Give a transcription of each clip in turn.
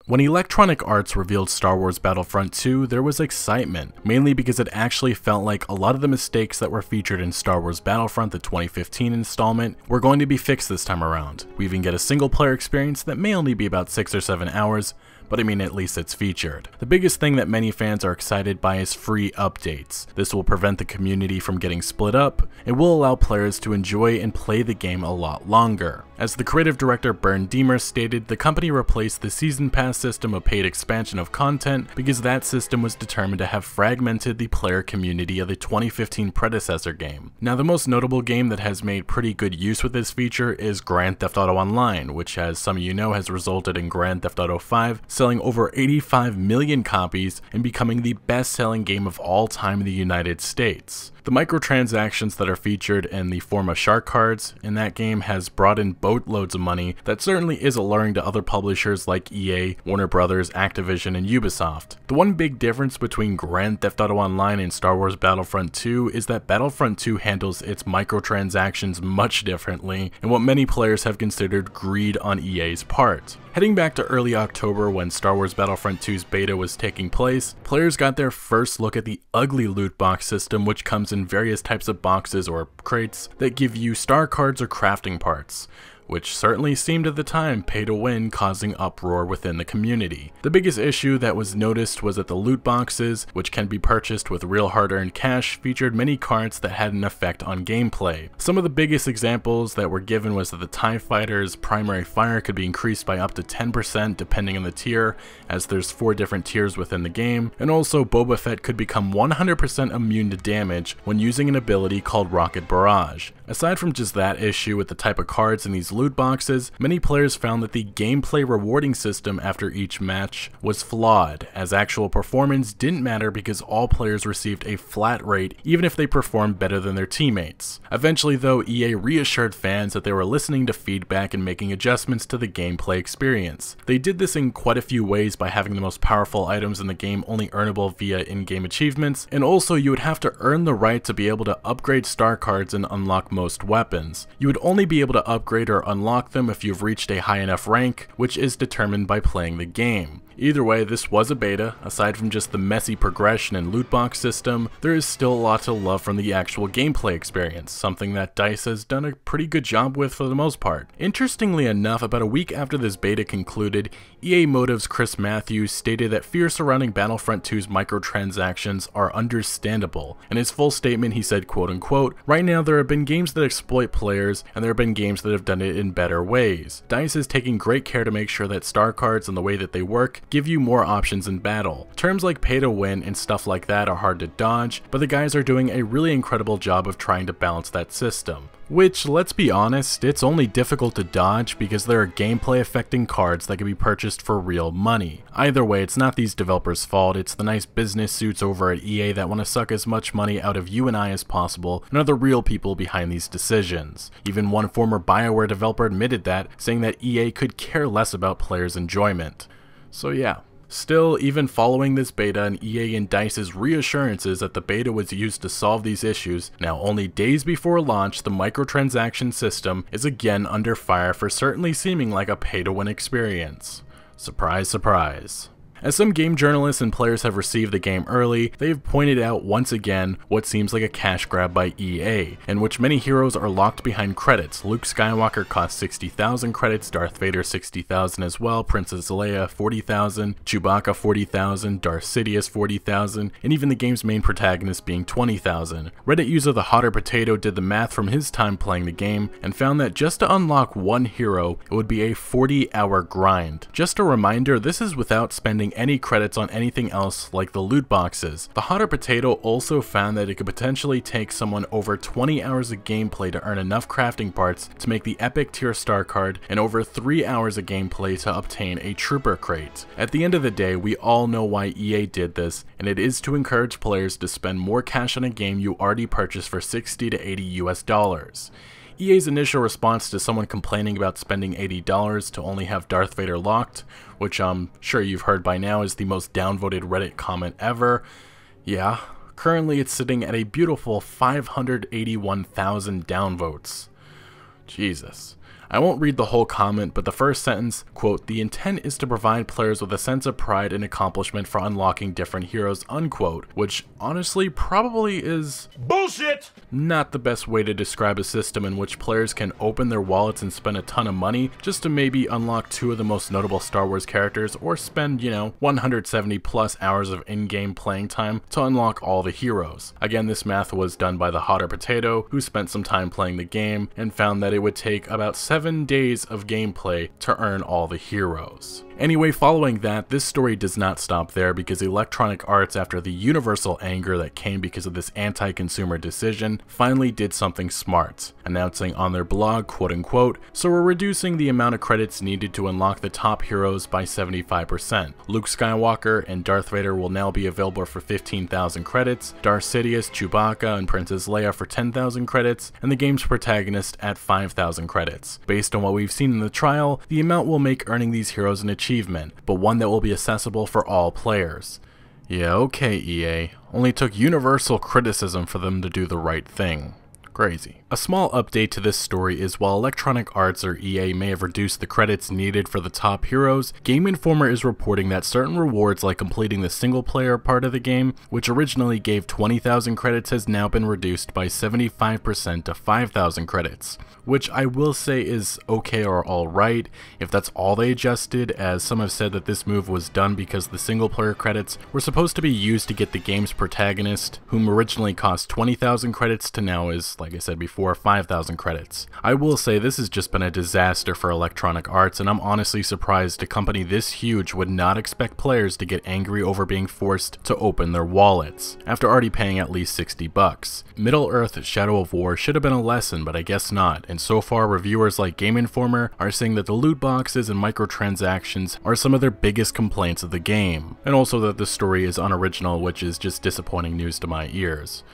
When Electronic Arts revealed Star Wars Battlefront 2, there was excitement, mainly because it actually felt like a lot of the mistakes that were featured in Star Wars Battlefront, the 2015 installment, were going to be fixed this time around. We even get a single player experience that may only be about 6 or 7 hours, but I mean at least it's featured. The biggest thing that many fans are excited by is free updates. This will prevent the community from getting split up. It will allow players to enjoy and play the game a lot longer. As the creative director Bernd Deemer stated, the company replaced the Season Pass system of paid expansion of content because that system was determined to have fragmented the player community of the 2015 predecessor game. Now, the most notable game that has made pretty good use with this feature is Grand Theft Auto Online, which, as some of you know, has resulted in Grand Theft Auto 5 selling over 85 million copies and becoming the best-selling game of all time in the United States. The microtransactions that are featured in the form of shark cards in that game has brought in boatloads of money that certainly is alluring to other publishers like EA, Warner Brothers, Activision, and Ubisoft. The one big difference between Grand Theft Auto Online and Star Wars Battlefront 2 is that Battlefront 2 handles its microtransactions much differently, and what many players have considered greed on EA's part. Heading back to early October when Star Wars Battlefront 2's beta was taking place, players got their first look at the ugly loot box system, which comes in various types of boxes or crates that give you star cards or crafting parts, which certainly seemed at the time pay to win, causing uproar within the community. The biggest issue that was noticed was that the loot boxes, which can be purchased with real hard-earned cash, featured many cards that had an effect on gameplay. Some of the biggest examples that were given was that the TIE Fighter's primary fire could be increased by up to 10% depending on the tier, as there's 4 different tiers within the game, and also Boba Fett could become 100% immune to damage when using an ability called Rocket Barrage. Aside from just that issue with the type of cards in these loot boxes, many players found that the gameplay rewarding system after each match was flawed, as actual performance didn't matter because all players received a flat rate even if they performed better than their teammates. Eventually though, EA reassured fans that they were listening to feedback and making adjustments to the gameplay experience. They did this in quite a few ways by having the most powerful items in the game only earnable via in-game achievements, and also you would have to earn the right to be able to upgrade star cards and unlock most weapons. You would only be able to upgrade or unlock them if you've reached a high enough rank, which is determined by playing the game. Either way, this was a beta. Aside from just the messy progression and loot box system, there is still a lot to love from the actual gameplay experience, something that DICE has done a pretty good job with for the most part. Interestingly enough, about a week after this beta concluded, EA Motive's Chris Matthews stated that fear surrounding Battlefront 2's microtransactions are understandable. In his full statement, he said, quote unquote, "Right now there have been games that exploit players, and there have been games that have done it in better ways. DICE is taking great care to make sure that star cards and the way that they work give you more options in battle. Terms like pay to win and stuff like that are hard to dodge, but the guys are doing a really incredible job of trying to balance that system." Which, let's be honest, it's only difficult to dodge because there are gameplay affecting cards that can be purchased for real money. Either way, it's not these developers' fault, it's the nice business suits over at EA that want to suck as much money out of you and I as possible, and are the real people behind these decisions. Even one former BioWare developer admitted that, saying that EA could care less about players' enjoyment. So yeah. Still, even following this beta and EA and DICE's reassurances that the beta was used to solve these issues, now only days before launch, the microtransaction system is again under fire for certainly seeming like a pay-to-win experience. Surprise, surprise. As some game journalists and players have received the game early, they've pointed out once again what seems like a cash grab by EA, in which many heroes are locked behind credits. Luke Skywalker cost 60,000 credits, Darth Vader 60,000 as well, Princess Leia 40,000, Chewbacca 40,000, Darth Sidious 40,000, and even the game's main protagonist being 20,000. Reddit user The Hotter Potato did the math from his time playing the game and found that just to unlock one hero, it would be a 40-hour grind. Just a reminder, this is without spending any credits on anything else like the loot boxes. The Hotter Potato also found that it could potentially take someone over 20 hours of gameplay to earn enough crafting parts to make the epic tier star card and over 3 hours of gameplay to obtain a trooper crate. At the end of the day, we all know why EA did this, and it is to encourage players to spend more cash on a game you already purchased for $60 to $80 US. EA's initial response to someone complaining about spending $80 to only have Darth Vader locked, which I'm sure you've heard by now is the most downvoted Reddit comment ever. Yeah, currently it's sitting at a beautiful 581,000 downvotes. Jesus. I won't read the whole comment, but the first sentence, quote, "The intent is to provide players with a sense of pride and accomplishment for unlocking different heroes," unquote, which honestly probably is bullshit! Not the best way to describe a system in which players can open their wallets and spend a ton of money just to maybe unlock 2 of the most notable Star Wars characters, or spend, 170 plus hours of in-game playing time to unlock all the heroes. Again, this math was done by the Hotter Potato, who spent some time playing the game and found that it would take about 7 days of gameplay to earn all the heroes. Anyway, following that, this story does not stop there, because Electronic Arts, after the universal anger that came because of this anti-consumer decision, finally did something smart, announcing on their blog, quote unquote, "So we're reducing the amount of credits needed to unlock the top heroes by 75%. Luke Skywalker and Darth Vader will now be available for 15,000 credits, Darth Sidious, Chewbacca, and Princess Leia for 10,000 credits, and the game's protagonist at 5,000 credits. Based on what we've seen in the trial, the amount will make earning these heroes an achievement, but one that will be accessible for all players." Yeah, okay, EA. Only took universal criticism for them to do the right thing. Crazy. A small update to this story is, while Electronic Arts or EA may have reduced the credits needed for the top heroes, Game Informer is reporting that certain rewards like completing the single player part of the game, which originally gave 20,000 credits, has now been reduced by 75% to 5,000 credits, which I will say is okay or alright if that's all they adjusted, as some have said that this move was done because the single player credits were supposed to be used to get the game's protagonist, whom originally cost 20,000 credits to now is, like I said before, 5,000 credits. I will say this has just been a disaster for Electronic Arts, and I'm honestly surprised a company this huge would not expect players to get angry over being forced to open their wallets, after already paying at least $60. Middle-earth Shadow of War should have been a lesson, but I guess not, and so far reviewers like Game Informer are saying that the loot boxes and microtransactions are some of their biggest complaints of the game, and also that the story is unoriginal, which is just disappointing news to my ears.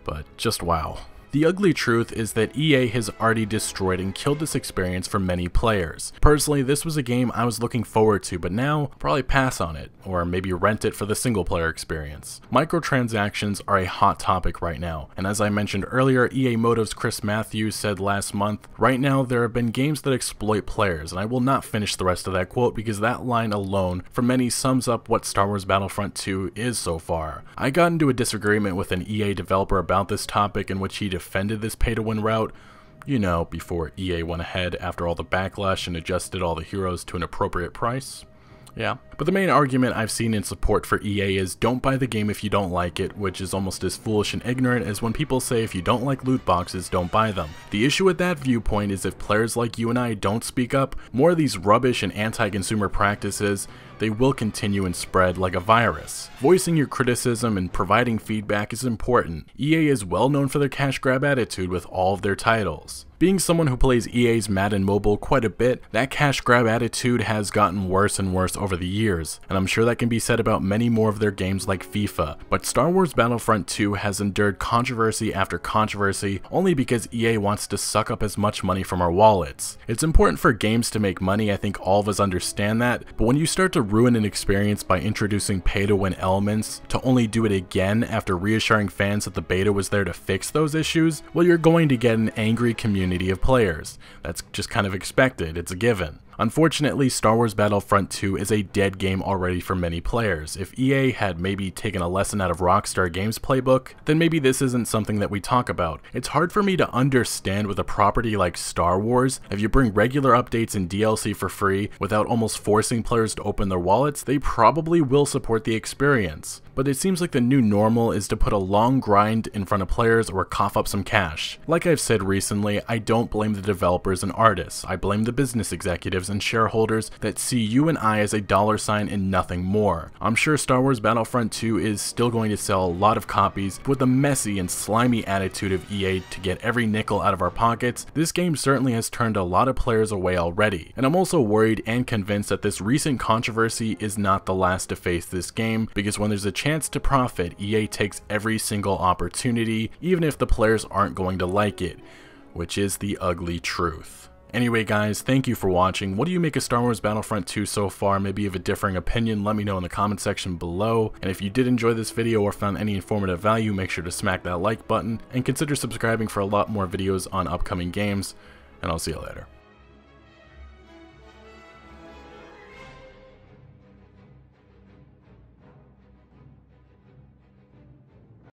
But just wow. The ugly truth is that EA has already destroyed and killed this experience for many players. Personally, this was a game I was looking forward to, but now probably pass on it, or maybe rent it for the single player experience. Microtransactions are a hot topic right now, and as I mentioned earlier, EA Motive's Chris Matthews said last month, "Right now there have been games that exploit players," and I will not finish the rest of that quote because that line alone for many sums up what Star Wars Battlefront 2 is so far. I got into a disagreement with an EA developer about this topic, in which he defended this pay-to-win route, before EA went ahead after all the backlash and adjusted all the heroes to an appropriate price. Yeah, but the main argument I've seen in support for EA is, don't buy the game if you don't like it, which is almost as foolish and ignorant as when people say if you don't like loot boxes, don't buy them. The issue with that viewpoint is if players like you and I don't speak up, more of these rubbish and anti-consumer practices, they will continue and spread like a virus. Voicing your criticism and providing feedback is important. EA is well known for their cash grab attitude with all of their titles. Being someone who plays EA's Madden Mobile quite a bit, that cash grab attitude has gotten worse and worse over the years, and I'm sure that can be said about many more of their games like FIFA, but Star Wars Battlefront 2 has endured controversy after controversy only because EA wants to suck up as much money from our wallets. It's important for games to make money, I think all of us understand that, but when you start to ruin an experience by introducing pay-to-win elements to only do it again after reassuring fans that the beta was there to fix those issues, well, you're going to get an angry community of players. That's just kind of expected, it's a given. Unfortunately, Star Wars Battlefront 2 is a dead game already for many players. If EA had maybe taken a lesson out of Rockstar Games' playbook, then maybe this isn't something that we talk about. It's hard for me to understand with a property like Star Wars, if you bring regular updates and DLC for free without almost forcing players to open their wallets, they probably will support the experience. But it seems like the new normal is to put a long grind in front of players or cough up some cash. Like I've said recently, I don't blame the developers and artists. I blame the business executives and shareholders that see you and I as a dollar sign and nothing more. I'm sure Star Wars Battlefront 2 is still going to sell a lot of copies, but with the messy and slimy attitude of EA to get every nickel out of our pockets, this game certainly has turned a lot of players away already. And I'm also worried and convinced that this recent controversy is not the last to face this game, because when there's a chance to profit, EA takes every single opportunity, even if the players aren't going to like it, which is the ugly truth. Anyway guys, thank you for watching. What do you make of Star Wars Battlefront 2 so far? Maybe you have a differing opinion, let me know in the comment section below. And if you did enjoy this video or found any informative value, make sure to smack that like button and consider subscribing for a lot more videos on upcoming games, and I'll see you later.